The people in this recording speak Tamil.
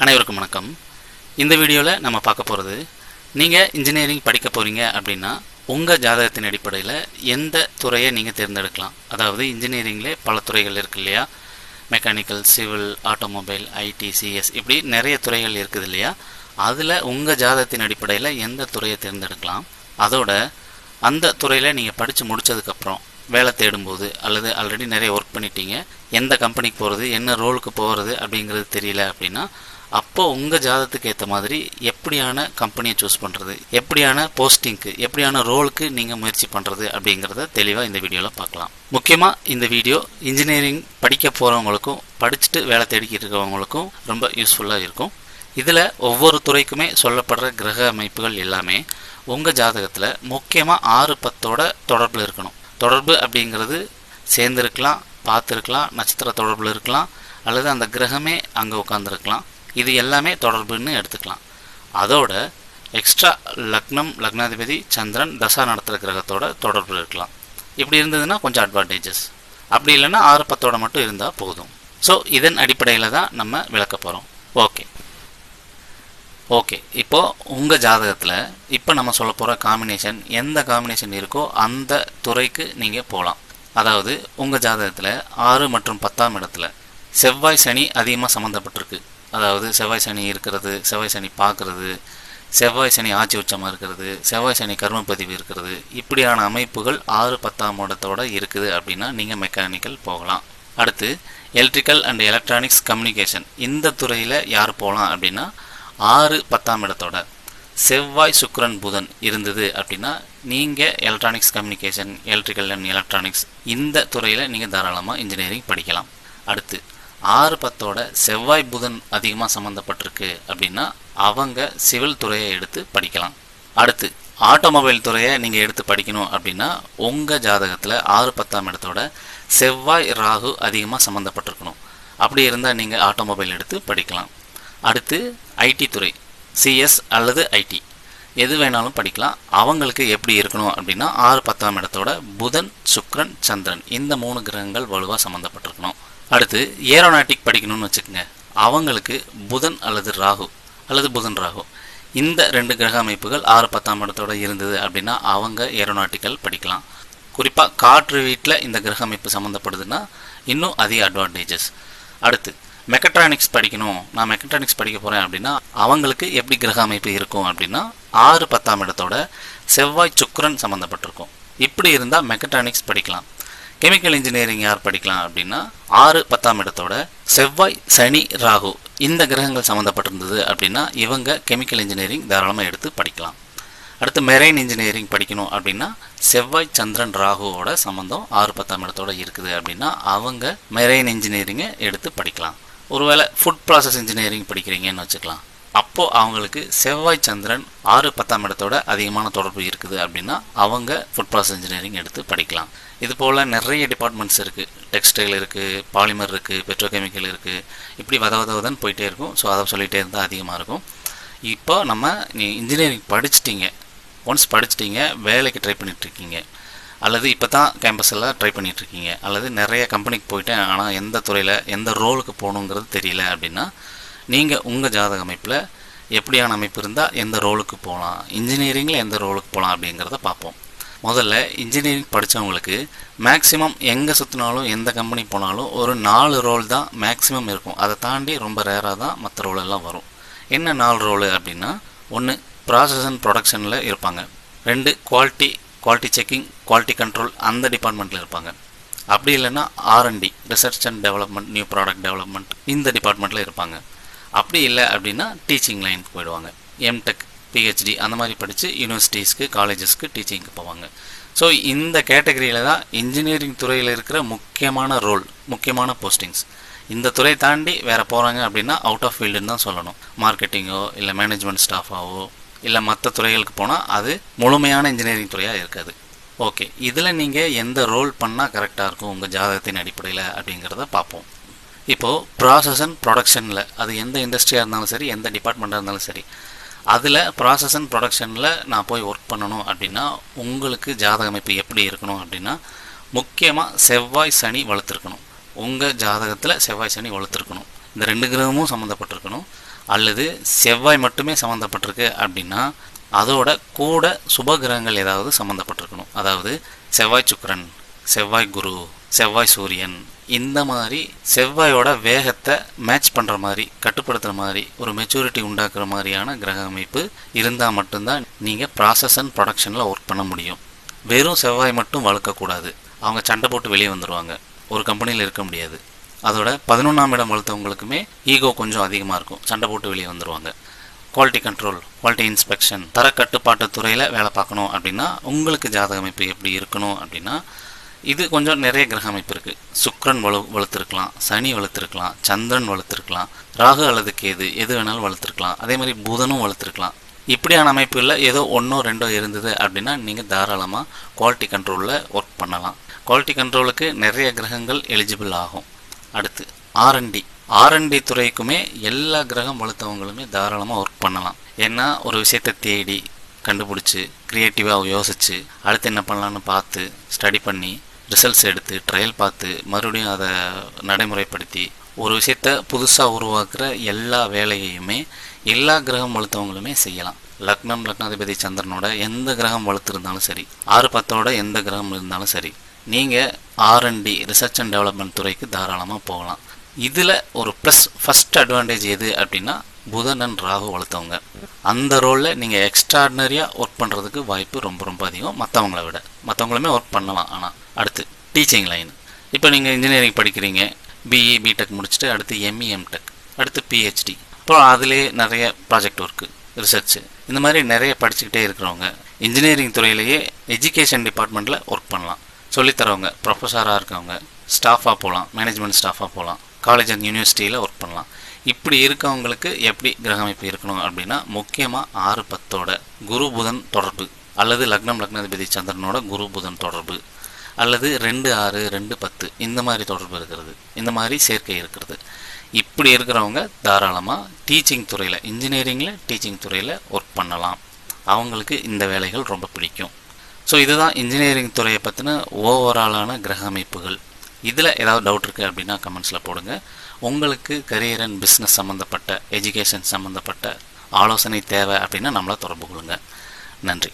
அனைவருக்கும் வணக்கம். இந்த வீடியோவில் நம்ம பார்க்க போகிறது, நீங்கள் இன்ஜினியரிங் படிக்க போகிறீங்க அப்படின்னா உங்கள் ஜாதகத்தின் அடிப்படையில் எந்த துறையை நீங்கள் தேர்ந்தெடுக்கலாம். அதாவது இன்ஜினியரிங்லே பல துறைகள் இருக்குது இல்லையா, mechanical, civil, automobile, IT, CS, இப்படி நிறைய துறைகள் இருக்குது இல்லையா. அதில் உங்கள் ஜாதகத்தின் அடிப்படையில் எந்த துறையை தேர்ந்தெடுக்கலாம். அதோட அந்த துறையில் நீங்கள் படித்து முடித்ததுக்கப்புறம் வேலை தேடும்போது அல்லது ஆல்ரெடி நிறைய ஒர்க் பண்ணிட்டீங்க, எந்த கம்பெனிக்கு போகிறது, என்ன ரோலுக்கு போகிறது அப்படிங்கிறது தெரியல அப்படின்னா, அப்போது உங்கள் ஜாதகத்துக்கு ஏற்ற மாதிரி எப்படியான கம்பெனியை சூஸ் பண்ணுறது, எப்படியான போஸ்டிங்க்கு, எப்படியான ரோலுக்கு நீங்கள் முயற்சி பண்ணுறது அப்படிங்கிறத தெளிவாக இந்த வீடியோவில் பார்க்கலாம். முக்கியமாக இந்த வீடியோ இன்ஜினியரிங் படிக்க போகிறவங்களுக்கும் படிச்சுட்டு வேலை தேடிக்கிட்டு இருக்கிறவங்களுக்கும் ரொம்ப யூஸ்ஃபுல்லாக இருக்கும். இதில் ஒவ்வொரு துறைக்குமே சொல்லப்படுற கிரக அமைப்புகள் எல்லாமே உங்கள் ஜாதகத்தில் முக்கியமாக 6-10 தொடர்பில் இருக்கணும். தொடர்பு அப்படிங்கிறது சேர்ந்துருக்கலாம், பார்த்துருக்கலாம், நட்சத்திர தொடர்பில் இருக்கலாம், அல்லது அந்த கிரகமே அங்கே உட்காந்துருக்கலாம். இது எல்லாமே தொடர்புன்னு எடுத்துக்கலாம். அதோட எக்ஸ்ட்ரா லக்னம், லக்னாதிபதி, சந்திரன், தசா நடத்துகிற கிரகத்தோட தொடர்பில் இருக்கலாம். இப்படி இருந்ததுன்னா கொஞ்சம் அட்வான்டேஜஸ். அப்படி இல்லைன்னா 6-10 மட்டும் இருந்தால் போதும். ஸோ இதன் அடிப்படையில் தான் நம்ம விளக்க போகிறோம். ஓகே, இப்போது உங்கள் ஜாதகத்தில் இப்போ நம்ம சொல்ல போகிற காம்பினேஷன், எந்த காம்பினேஷன் இருக்கோ அந்த துறைக்கு நீங்கள் போகலாம். அதாவது உங்கள் ஜாதகத்தில் 6 மற்றும் 10ஆம் இடத்துல செவ்வாய் சனி அதிகமாக சம்மந்தப்பட்டிருக்கு. அதாவது செவ்வாய் சனி இருக்கிறது, செவ்வாய் சனி பார்க்குறது, செவ்வாய் சனி ஆட்சி உச்சமாக இருக்கிறது, செவ்வாய் சனி கர்மப்பதிவு இருக்கிறது, இப்படியான அமைப்புகள் 6-10ஆம் இடத்தோடு இருக்குது அப்படின்னா நீங்கள் மெக்கானிக்கல் போகலாம். அடுத்து எலக்ட்ரிக்கல் அண்ட் எலக்ட்ரானிக்ஸ் கம்யூனிகேஷன், இந்த துறையில் யார் போகலாம் அப்படின்னா 6-10ஆம் இடத்தோட செவ்வாய், சுக்கிரன், புதன் இருந்தது அப்படின்னா நீங்கள் electronics communication, electrical and electronics இந்த துறையில் நீங்கள் தாராளமாக இன்ஜினியரிங் படிக்கலாம். அடுத்து 6-10 செவ்வாய், புதன் அதிகமாக சம்மந்தப்பட்டிருக்கு அப்படின்னா அவங்க சிவில் துறையை எடுத்து படிக்கலாம். அடுத்து ஆட்டோமொபைல் துறையை நீங்கள் எடுத்து படிக்கணும் அப்படின்னா உங்கள் ஜாதகத்தில் 6-10ஆம் இடத்தோட செவ்வாய், ராகு அதிகமாக சம்மந்தப்பட்டிருக்கணும். அப்படி இருந்தால் நீங்கள் ஆட்டோமொபைல் எடுத்து படிக்கலாம். அடுத்து ஐடி துறை, சிஎஸ் அல்லது ஐடி எது வேணாலும் படிக்கலாம். அவங்களுக்கு எப்படி இருக்கணும் அப்படின்னா 6-10ஆம் இடத்தோட புதன், சுக்கிரன், சந்திரன் இந்த 3 கிரகங்கள் வலுவாக சம்மந்தப்பட்டிருக்கணும். அடுத்து ஏரோநாட்டிக் படிக்கணும்னு வச்சுக்கோங்க, அவங்களுக்கு புதன் அல்லது ராகு அல்லது புதன், ராகு இந்த 2 கிரக அமைப்புகள் 6-10ஆம் இடத்தோட இருந்தது அப்படின்னா அவங்க ஏரோநாட்டிக்கல் படிக்கலாம். குறிப்பாக காற்று வீட்டில் இந்த கிரக அமைப்பு சம்மந்தப்படுதுன்னா இன்னும் அதிக அட்வான்டேஜஸ். அடுத்து மெக்கட்ரானிக்ஸ் படிக்கணும், நான் மெக்கட்ரானிக்ஸ் படிக்க போகிறேன் அப்படின்னா அவங்களுக்கு எப்படி கிரக அமைப்பு இருக்கும் அப்படின்னா 6-10ஆம் இடத்தோட செவ்வாய், சுக்கிரன் சம்மந்தப்பட்டிருக்கும். இப்படி இருந்தால் மெக்கட்ரானிக்ஸ் படிக்கலாம். கெமிக்கல் இன்ஜினியரிங் யார் படிக்கலாம் அப்படின்னா 6-10ஆம் இடத்தோட செவ்வாய், சனி, ராகு இந்த கிரகங்கள் சம்மந்தப்பட்டிருந்தது அப்படின்னா இவங்க கெமிக்கல் இன்ஜினியரிங் தாராளமாக எடுத்து படிக்கலாம். அடுத்து மெரைன் இன்ஜினியரிங் படிக்கணும் அப்படின்னா செவ்வாய், சந்திரன், ராகுவோட சம்மந்தம் 6-10ஆம் இடத்தோட இருக்குது அப்படின்னா அவங்க மெரைன் இன்ஜினியரிங்கை எடுத்து படிக்கலாம். ஒருவேளை ஃபுட் ப்ராசஸ் இன்ஜினியரிங் படிக்கிறீங்கன்னு வச்சுக்கலாம், அப்போது அவங்களுக்கு செவ்வாய், சந்திரன் 6-10ஆம் இடத்தோட அதிகமான தொடர்பு இருக்குது அப்படின்னா அவங்க ஃபுட் ப்ராசஸ் இன்ஜினியரிங் எடுத்து படிக்கலாம். இது போல் நிறைய டிபார்ட்மெண்ட்ஸ் இருக்குது. டெக்ஸ்டைல் இருக்குது, பாலிமர் இருக்குது, பெட்ரோகெமிக்கல் இருக்குது, இப்படி வதவதவதன்னு போயிட்டே இருக்கும். ஸோ அதை சொல்லிகிட்டே இருந்தால் அதிகமாக இருக்கும். இப்போ நம்ம இன்ஜினியரிங் படிச்சிட்டிங்க, ஒன்ஸ் படிச்சிட்டிங்க, வேலைக்கு ட்ரை பண்ணிகிட்ருக்கீங்க, அல்லது இப்போ தான் கேம்பஸில் ட்ரை பண்ணிகிட்ருக்கீங்க, அல்லது நிறைய கம்பெனிக்கு போயிட்டேன் ஆனால் எந்த துறையில் எந்த ரோலுக்கு போகணுங்கிறது தெரியல அப்படின்னா நீங்கள் உங்கள் ஜாதக அமைப்பில் எப்படியான அமைப்பு இருந்தால் எந்த ரோலுக்கு போகலாம், இன்ஜினியரிங்கில் எந்த ரோலுக்கு போகலாம் அப்படிங்கிறத பார்ப்போம். முதல்ல இன்ஜினியரிங் படித்தவங்களுக்கு மேக்ஸிமம் எங்கே சுற்றினாலும் எந்த கம்பெனி போனாலும் ஒரு 4 ரோல் தான் மேக்ஸிமம் இருக்கும். அதை தாண்டி ரொம்ப ரேராக தான் மற்ற ரோல் எல்லாம் வரும். என்ன 4 ரோலு அப்படின்னா, 1 ப்ராசஸ் அண்ட் ப்ரொடக்ஷனில் இருப்பாங்க, 2 குவாலிட்டி செக்கிங், குவாலிட்டி கண்ட்ரோல் அந்த டிபார்ட்மெண்ட்டில் இருப்பாங்க. அப்படி இல்லைன்னா R&D, research and development, new product development இந்த டிபார்ட்மெண்ட்டில் இருப்பாங்க. அப்படி இல்லை அப்படின்னா டீச்சிங் லைனுக்கு போயிடுவாங்க. எம்டெக், பிஹெச்டி அந்த மாதிரி படித்து யூனிவர்சிட்டிஸ்க்கு, காலேஜஸ்க்கு டீச்சிங்க்கு போவாங்க. ஸோ இந்த கேட்டகரியில் தான் இன்ஜினியரிங் துறையில் இருக்கிற முக்கியமான ரோல், முக்கியமான போஸ்டிங்ஸ். இந்த துறை தாண்டி வேறு போகிறாங்க அப்படின்னா அவுட் ஆஃப் ஃபீல்டுன்னு தான் சொல்லணும். மார்க்கெட்டிங்கோ இல்லை மேனேஜ்மெண்ட் ஸ்டாஃபாவோ இல்லை மற்ற துறைகளுக்கு போனால் அது முழுமையான இன்ஜினியரிங் துறையாக இருக்காது. ஓகே, இதில் நீங்கள் எந்த ரோல் பண்ணால் கரெக்டாக இருக்கும் உங்கள் ஜாதகத்தின் அடிப்படையில் அப்படிங்கிறத பார்ப்போம். இப்போது ப்ராசஸ் அண்ட் ப்ரொடக்ஷனில், அது எந்த இண்டஸ்ட்ரியாக இருந்தாலும் சரி, எந்த டிபார்ட்மெண்ட்டாக இருந்தாலும் சரி, அதில் ப்ராசஸ் அண்ட் ப்ரொடக்ஷனில் நான் போய் ஒர்க் பண்ணணும் அப்படின்னா உங்களுக்கு ஜாதக அமைப்பு எப்படி இருக்கணும் அப்படின்னா முக்கியமாக செவ்வாய், சனி வளர்த்துருக்கணும். உங்கள் ஜாதகத்தில் செவ்வாய், சனி வளர்த்துருக்கணும். இந்த 2 கிரகமும் சம்மந்தப்பட்டிருக்கணும். அல்லது செவ்வாய் மட்டுமே சம்மந்தப்பட்டிருக்கு அப்படின்னா அதோட கூட சுப கிரகங்கள் ஏதாவது சம்மந்தப்பட்டிருக்கணும். அதாவது செவ்வாய் சுக்கிரன், செவ்வாய் குரு, செவ்வாய் சூரியன், இந்த மாதிரி செவ்வாயோட வேகத்தை மேட்ச் பண்ணுற மாதிரி, கட்டுப்படுத்துகிற மாதிரி, ஒரு மெச்சூரிட்டி உண்டாக்குற மாதிரியான கிரக அமைப்பு இருந்தால் மட்டும்தான் நீங்கள் ப்ராசஸ் அண்ட் ப்ரொடக்ஷனில் ஒர்க் பண்ண முடியும். வெறும் செவ்வாய் மட்டும் வளர்க்கக்கூடாது. அவங்க சண்டை போட்டு வெளியே வந்துடுவாங்க, ஒரு கம்பெனியில் இருக்க முடியாது. அதோட 11ஆம் இடம் வளர்த்தவங்களுக்குமே ஈகோ கொஞ்சம் அதிகமாக இருக்கும், சண்டை போட்டு வெளியே வந்துடுவாங்க. குவாலிட்டி கண்ட்ரோல், குவாலிட்டி இன்ஸ்பெக்ஷன், தரக்கட்டுப்பாட்டு துறையில் வேலை பார்க்கணும் அப்படின்னா உங்களுக்கு ஜாதக அமைப்பு எப்படி இருக்கணும் அப்படின்னா இது கொஞ்சம் நிறைய கிரக அமைப்பு இருக்குது. சுக்கிரன் வளர்த்துருக்கலாம், சனி வளர்த்துருக்கலாம், சந்திரன் வளர்த்துருக்கலாம், ராகு அல்லது கேது எது வேணாலும் வளர்த்துருக்கலாம். அதே மாதிரி புதனும் வளர்த்துருக்கலாம். இப்படியான அமைப்பில் ஏதோ 1 2 இருந்தது அப்படின்னா நீங்கள் தாராளமாக குவாலிட்டி கண்ட்ரோலில் ஒர்க் பண்ணலாம். குவாலிட்டி கண்ட்ரோலுக்கு நிறைய கிரகங்கள் எலிஜிபிள் ஆகும். அடுத்து ஆர்என்டி துறைக்குமே எல்லா கிரகம் வளர்த்தவங்களுமே தாராளமாக ஒர்க் பண்ணலாம். ஏன்னா ஒரு விஷயத்தை தேடி கண்டுபிடிச்சி க்ரியேட்டிவாக யோசித்து அடுத்து என்ன பண்ணலான்னு பார்த்து ஸ்டடி பண்ணி ரிசல்ட்ஸ் எடுத்து ட்ரையல் பார்த்து மறுபடியும் அதை நடைமுறைப்படுத்தி ஒரு விஷயத்தை புதுசாக உருவாக்குற எல்லா வேலையையுமே எல்லா கிரகம் வளர்த்தவங்களுமே செய்யலாம். லக்னாதிபதி சந்திரனோட எந்த கிரகம் வளர்த்துருந்தாலும் சரி, 6-10ஓட எந்த கிரகம் இருந்தாலும் சரி, நீங்கள் ஆர்என்டி ரிசர்ச் அண்ட் டெவலப்மெண்ட் துறைக்கு தாராளமாக போகலாம். இதில் ஒரு ஃபஸ்ட் அட்வான்டேஜ் எது அப்படின்னா புதன் அண்ட் ராகு வளர்த்தவங்க அந்த ரோலில் நீங்கள் எக்ஸ்ட்ராடினரியாக ஒர்க் பண்ணுறதுக்கு வாய்ப்பு ரொம்ப ரொம்ப அதிகம். மற்றவங்கள விட மற்றவங்களுமே ஒர்க் பண்ணலாம். ஆனால் அடுத்து டீச்சிங் லைன். இப்போ நீங்கள் இன்ஜினியரிங் படிக்கிறீங்க, பிஇ பிடெக் முடிச்சுட்டு அடுத்து எம்இ எம்டெக், அடுத்து பிஹெச்டி, அப்புறம் அதிலே நிறைய ப்ராஜெக்ட் ஒர்க்கு, ரிசர்ச்சு, இந்த மாதிரி நிறைய படிச்சுக்கிட்டே இருக்கிறவங்க இன்ஜினியரிங் துறையிலேயே எஜுகேஷன் டிபார்ட்மெண்ட்டில் ஒர்க் பண்ணலாம். சொல்லித்தரவங்க ப்ரொஃபஸராக இருக்கவங்க ஸ்டாஃபாக போகலாம், மேனேஜ்மெண்ட் ஸ்டாஃபாக போகலாம், காலேஜ் அண்ட் யூனிவர்சிட்டியில் ஒர்க் பண்ணலாம். இப்படி இருக்கவங்களுக்கு எப்படி கிரக அமைப்பு இருக்கணும் அப்படின்னா முக்கியமாக 6-10ஓட குரு புதன் தொடர்பு, அல்லது லக்னாதிபதி சந்திரனோட குரு புதன் தொடர்பு, அல்லது 2-6 2-10 இந்த மாதிரி தொடர்பு இருக்கிறது, இந்த மாதிரி சேர்க்கை இருக்கிறது. இப்படி இருக்கிறவங்க தாராளமாக டீச்சிங் துறையில், இன்ஜினியரிங்கில் டீச்சிங் துறையில் ஒர்க் பண்ணலாம். அவங்களுக்கு இந்த வேலைகள் ரொம்ப பிடிக்கும். ஸோ இதுதான் இன்ஜினியரிங் துறையை பற்றின ஓவராலான கிரக அமைப்புகள். இதில் ஏதாவது டவுட் இருக்குது அப்படின்னா கமெண்ட்ஸில் போடுங்க. உங்களுக்கு கரியர் அண்ட் பிஸ்னஸ் சம்மந்தப்பட்ட, எஜுகேஷன் சம்மந்தப்பட்ட ஆலோசனை தேவை அப்படின்னா நம்மளை தொடர்பு கொள்ளுங்கள். நன்றி.